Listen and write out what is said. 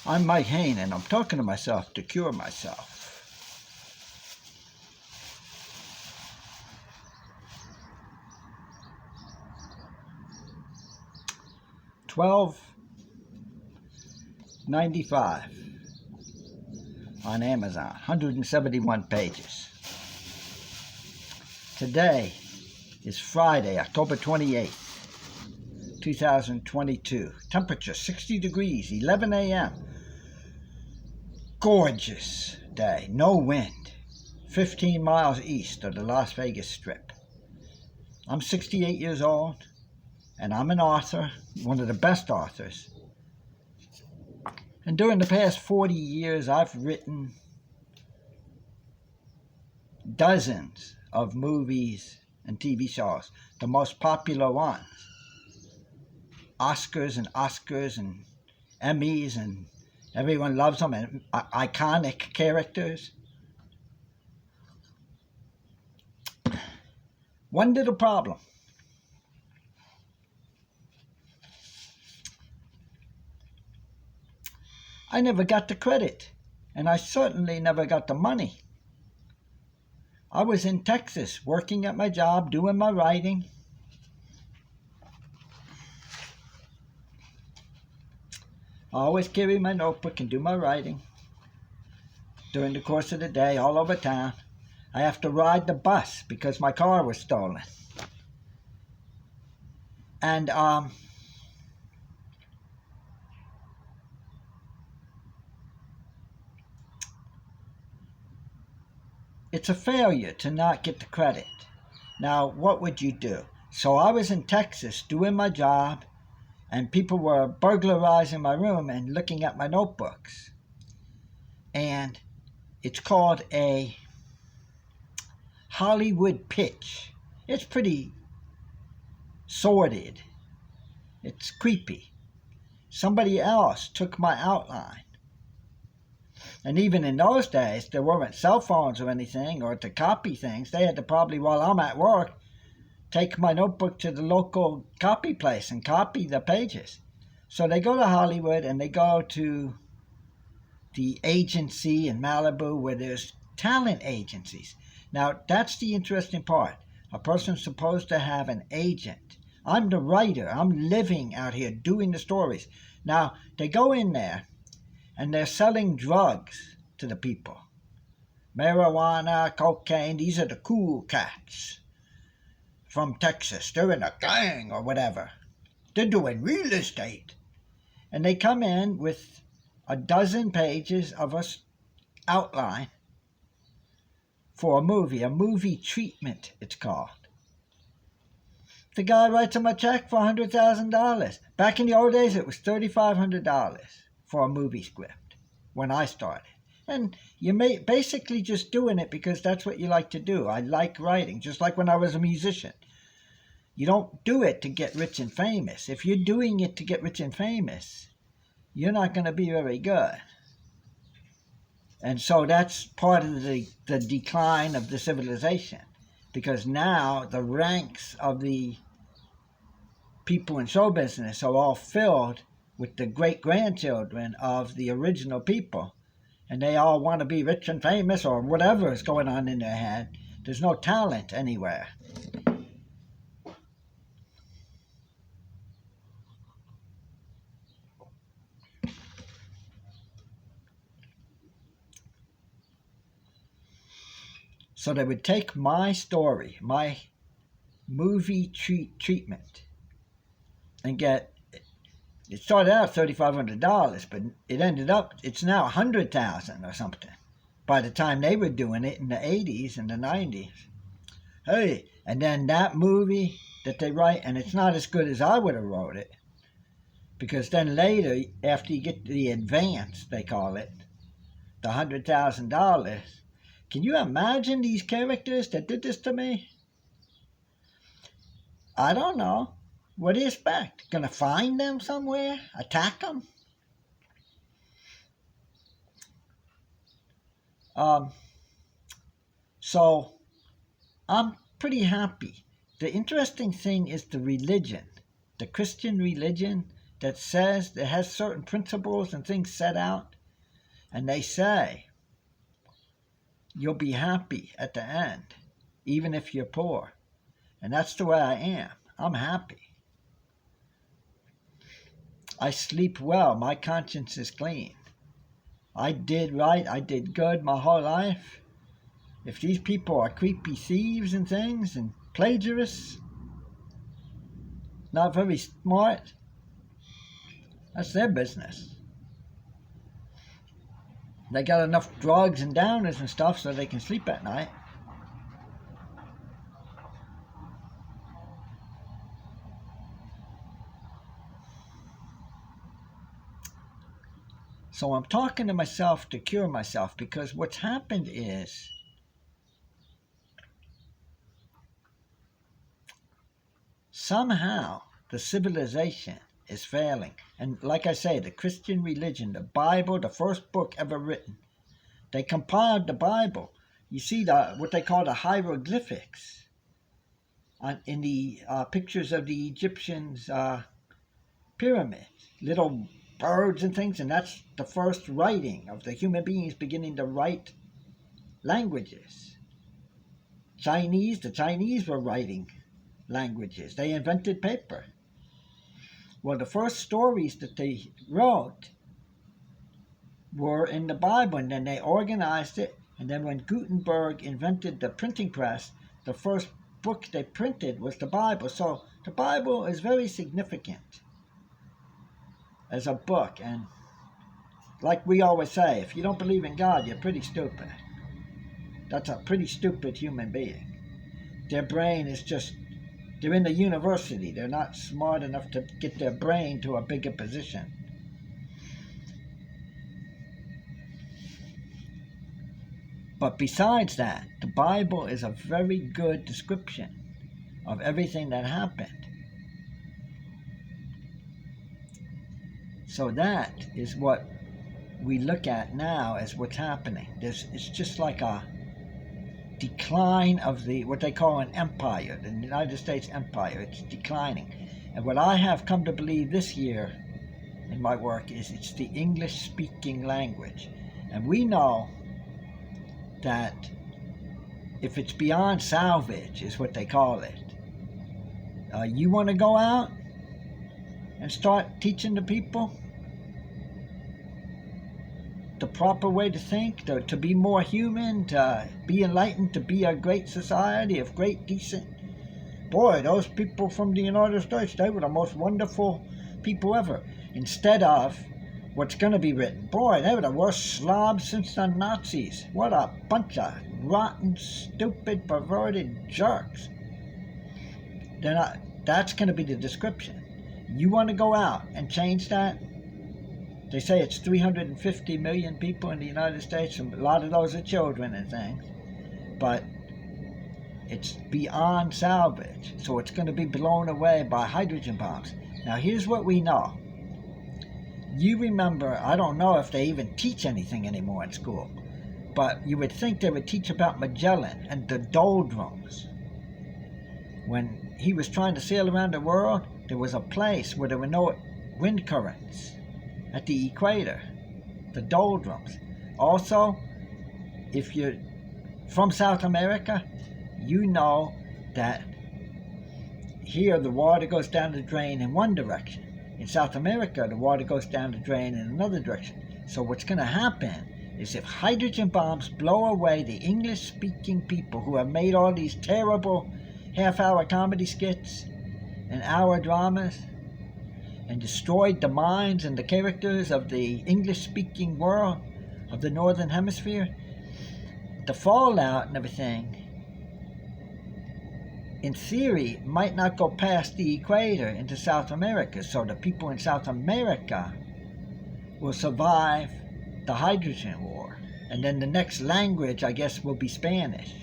I'm Mike Hayne, and I'm talking to myself to cure myself. $12.95 on Amazon, 171 pages. Today is Friday, October 28th, 2022. Temperature 60 degrees, 11 a.m. Gorgeous day, no wind. 15 miles east of the Las Vegas Strip. I'm 68 years old, and I'm an author, one of the best authors. And during the past 40 years, I've written dozens of movies and TV shows, the most popular ones. Oscars and Emmys, and everyone loves them, and iconic characters. One little problem. I never got the credit, and I certainly never got the money. I was in Texas, working at my job, doing my writing. I always carry my notebook and do my writing during the course of the day, all over town. I have to ride the bus because my car was stolen. And it's a failure to not get the credit. Now, what would you do? So I was in Texas doing my job, and people were burglarizing my room and looking at my notebooks. And it's called a Hollywood pitch. It's pretty sordid. It's creepy. Somebody else took my outline. And even in those days, there weren't cell phones or anything, or to copy things. They had to probably, while I'm at work, take my notebook to the local copy place and copy the pages. So they go to Hollywood, and they go to the agency in Malibu where there's talent agencies. Now, that's the interesting part. A person's supposed to have an agent. I'm the writer. I'm living out here doing the stories. Now, they go in there, and they're selling drugs to the people. Marijuana, cocaine, these are the cool cats from Texas. They're in a gang or whatever. They're doing real estate. And they come in with a dozen pages of an outline for a movie treatment, it's called. The guy writes him a check for $100,000. Back in the old days, it was $3,500 for a movie script when I started. And you may basically just doing it because that's what you like to do. I like writing, just like when I was a musician. You don't do it to get rich and famous. If you're doing it to get rich and famous, you're not going to be very good. And so that's part of the decline of the civilization, because now the ranks of the people in show business are all filled with the great-grandchildren of the original people, and they all want to be rich and famous or whatever is going on in their head. There's no talent anywhere. So they would take my story, my movie treatment, and get, it started out $3,500, but it ended up, it's now $100,000 or something by the time they were doing it in the 80s and the 90s. Hey, and then that movie that they write, and it's not as good as I would have wrote it, because then later, after you get the advance, they call it, the $100,000, can you imagine these characters that did this to me? I don't know. What do you expect? Gonna find them somewhere? Attack them? So I'm pretty happy. The interesting thing is the religion, the Christian religion that says it has certain principles and things set out, and they say you'll be happy at the end, even if you're poor. And that's the way I am. I'm happy. I sleep well. My conscience is clean. I did right. I did good my whole life. If these people are creepy thieves and things and plagiarists, not very smart, that's their business. They got enough drugs and downers and stuff so they can sleep at night. So I'm talking to myself to cure myself, because what's happened is somehow the civilization is failing. And like I say, the Christian religion, the Bible, the first book ever written, they compiled the Bible. You see what they call the hieroglyphics in the pictures of the Egyptians' pyramids, little birds and things, and that's the first writing of the human beings beginning to write languages. The Chinese were writing languages. They invented paper. Well, the first stories that they wrote were in the Bible, and then they organized it, and then when Gutenberg invented the printing press, the first book they printed was the Bible. So the Bible is very significant as a book, and like we always say, if you don't believe in God, you're pretty stupid. That's a pretty stupid human being. Their brain is just, they're in the university. They're not smart enough to get their brain to a bigger position. But besides that, the Bible is a very good description of everything that happened. So that is what we look at now as what's happening. It's just like a decline of what they call an empire, the United States empire. It's declining. And what I have come to believe this year in my work is it's the English-speaking language. And we know that if it's beyond salvage, is what they call it, you want to go out and start teaching the people the proper way to think, to be more human, to be enlightened, to be a great society of great decent. Boy, those people from the United States, they were the most wonderful people ever. Instead of what's going to be written, boy, they were the worst slobs since the Nazis. What a bunch of rotten, stupid, perverted jerks. That's going to be the description. You want to go out and change that? They say it's 350 million people in the United States, and a lot of those are children and things. But it's beyond salvage, so it's going to be blown away by hydrogen bombs. Now, here's what we know. You remember, I don't know if they even teach anything anymore in school, but you would think they would teach about Magellan and the doldrums. When he was trying to sail around the world, there was a place where there were no wind currents at the equator, the doldrums. Also, if you're from South America, you know that here the water goes down the drain in one direction. In South America, the water goes down the drain in another direction. So what's going to happen is if hydrogen bombs blow away the English-speaking people who have made all these terrible half-hour comedy skits and hour dramas and destroyed the minds and the characters of the English-speaking world of the Northern Hemisphere, the fallout and everything, in theory, might not go past the equator into South America. So the people in South America will survive the hydrogen war. And then the next language, I guess, will be Spanish.